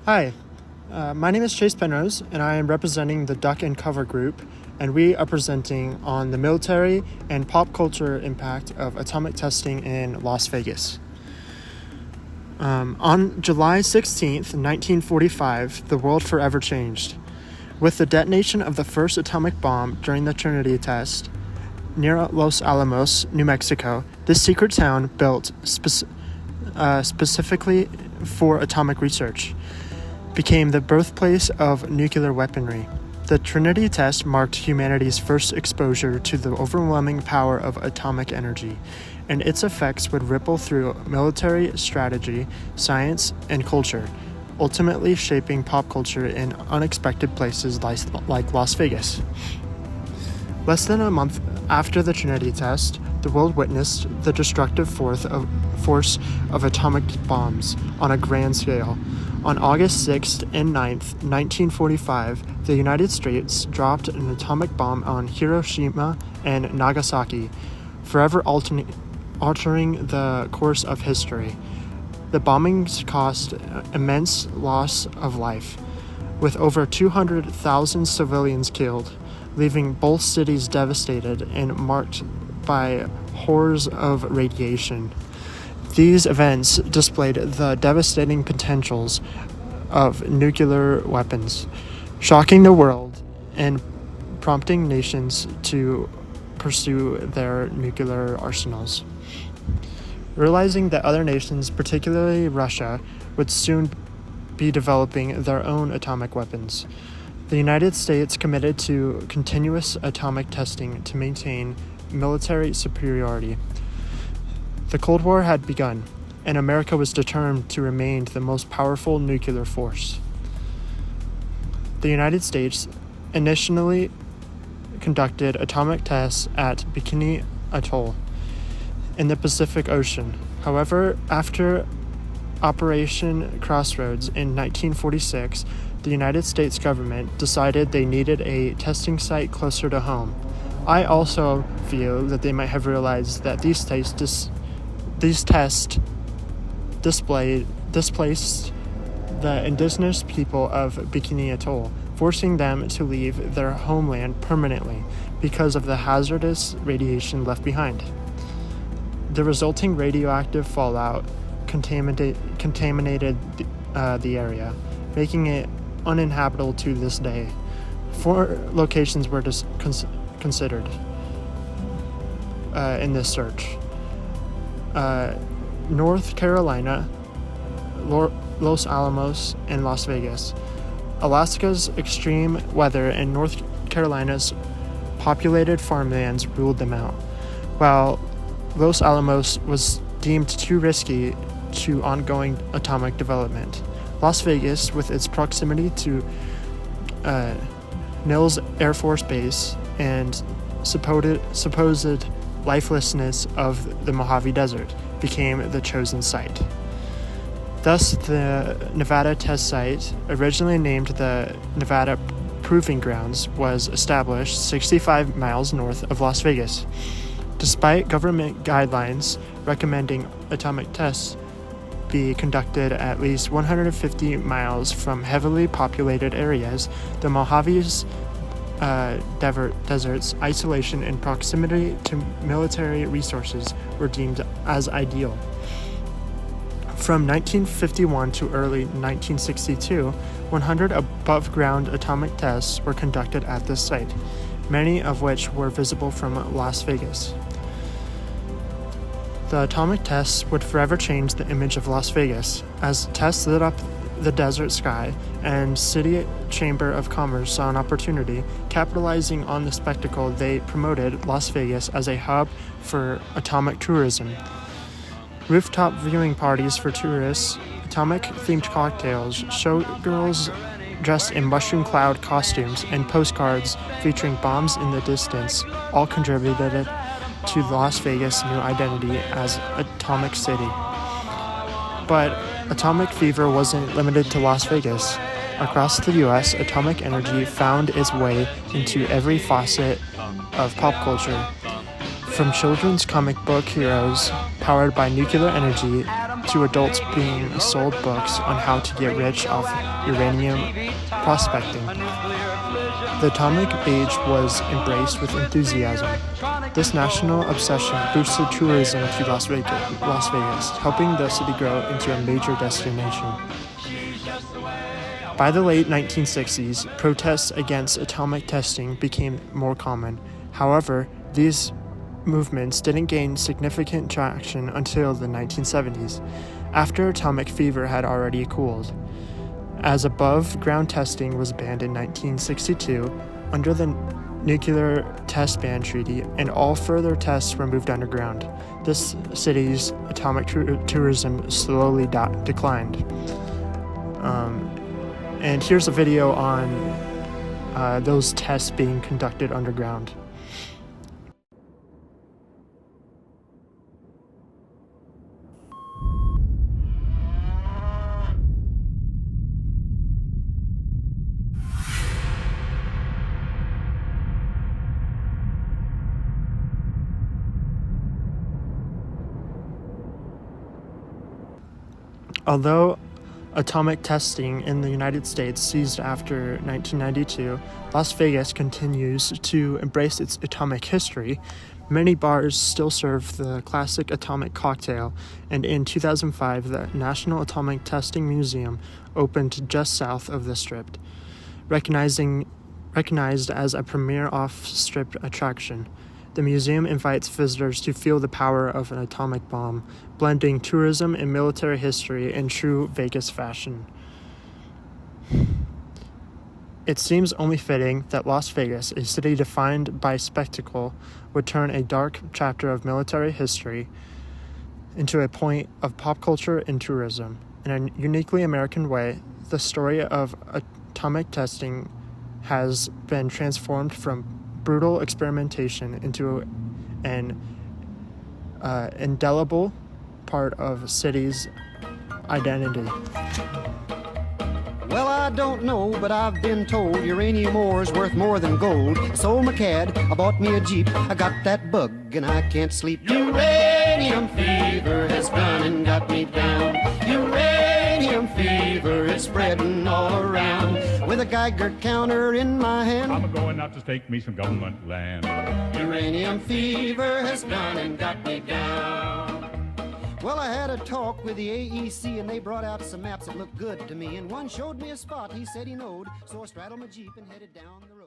Hi, my name is Chase Penrose, and I am representing the Duck and Cover Group, and we are presenting on the military and pop culture impact of atomic testing in Las Vegas. On July 16th, 1945, the world forever changed. With the detonation of the first atomic bomb during the Trinity test near Los Alamos, New Mexico, this secret town built specifically for atomic research became the birthplace of nuclear weaponry. The Trinity test marked humanity's first exposure to the overwhelming power of atomic energy, and its effects would ripple through military strategy, science, and culture, ultimately shaping pop culture in unexpected places like Las Vegas. Less than a month after the Trinity test, the world witnessed the destructive force of atomic bombs on a grand scale. On August 6th and 9th, 1945, the United States dropped an atomic bomb on Hiroshima and Nagasaki, forever altering the course of history. The bombings caused immense loss of life, with over 200,000 civilians killed, leaving both cities devastated and marked by horrors of radiation. These events displayed the devastating potentials of nuclear weapons, shocking the world and prompting nations to pursue their nuclear arsenals. Realizing that other nations, particularly Russia, would soon be developing their own atomic weapons, the United States committed to continuous atomic testing to maintain military superiority. The Cold War had begun, and America was determined to remain the most powerful nuclear force. The United States initially conducted atomic tests at Bikini Atoll in the Pacific Ocean. However, after Operation Crossroads in 1946, the United States government decided they needed a testing site closer to home. I also feel that they might have realized that these tests displaced the indigenous people of Bikini Atoll, forcing them to leave their homeland permanently because of the hazardous radiation left behind. The resulting radioactive fallout contaminated the area, making it uninhabitable to this day. 4 locations were considered in this search: North Carolina, Los Alamos, and Las Vegas. Alaska's extreme weather and North Carolina's populated farmlands ruled them out, while Los Alamos was deemed too risky to ongoing atomic development. Las Vegas, with its proximity to Nils Air Force Base and supposed lifelessness of the Mojave Desert, became the chosen site. Thus, the Nevada test site, originally named the Nevada Proving Grounds, was established 65 miles north of Las Vegas. Despite government guidelines recommending atomic tests be conducted at least 150 miles from heavily populated areas, the Mojave's desert's isolation and proximity to military resources were deemed as ideal. From 1951 to early 1962, 100 above-ground atomic tests were conducted at this site, many of which were visible from Las Vegas. The atomic tests would forever change the image of Las Vegas, as tests lit up the desert sky, and City Chamber of Commerce saw an opportunity. Capitalizing on the spectacle, they promoted Las Vegas as a hub for atomic tourism. Rooftop viewing parties for tourists, atomic-themed cocktails, showgirls dressed in mushroom cloud costumes, and postcards featuring bombs in the distance all contributed to Las Vegas' new identity as Atomic City. But atomic fever wasn't limited to Las Vegas. Across the U.S., atomic energy found its way into every facet of pop culture, from children's comic book heroes powered by nuclear energy to adults being sold books on how to get rich off uranium prospecting. The atomic age was embraced with enthusiasm. This national obsession boosted tourism to Las Vegas, helping the city grow into a major destination. By the late 1960s, protests against atomic testing became more common. However, these movements didn't gain significant traction until the 1970s, after atomic fever had already cooled. As above-ground testing was banned in 1962 under the Nuclear Test Ban Treaty, and all further tests were moved underground, this city's atomic tourism slowly declined. And here's a video on those tests being conducted underground. Although atomic testing in the United States ceased after 1992, Las Vegas continues to embrace its atomic history. Many bars still serve the classic atomic cocktail, and in 2005, the National Atomic Testing Museum opened just south of the Strip, recognized as a premier off-strip attraction. The museum invites visitors to feel the power of an atomic bomb, blending tourism and military history in true Vegas fashion. It seems only fitting that Las Vegas, a city defined by spectacle, would turn a dark chapter of military history into a point of pop culture and tourism. In a uniquely American way, the story of atomic testing has been transformed from brutal experimentation into an indelible part of a city's identity. Well, I don't know, but I've been told uranium ore is worth more than gold. I sold my cad, I bought me a Jeep, I got that bug and I can't sleep. Uranium fever has gone and got me down. Uranium fever is spreading all around. With a Geiger counter in my hand, I'm going out to stake me some government land. Uranium fever has gone and got me down. Well, I had a talk with the AEC and they brought out some maps that looked good to me. And one showed me a spot he said he knowed, so I straddled my Jeep and headed down the road.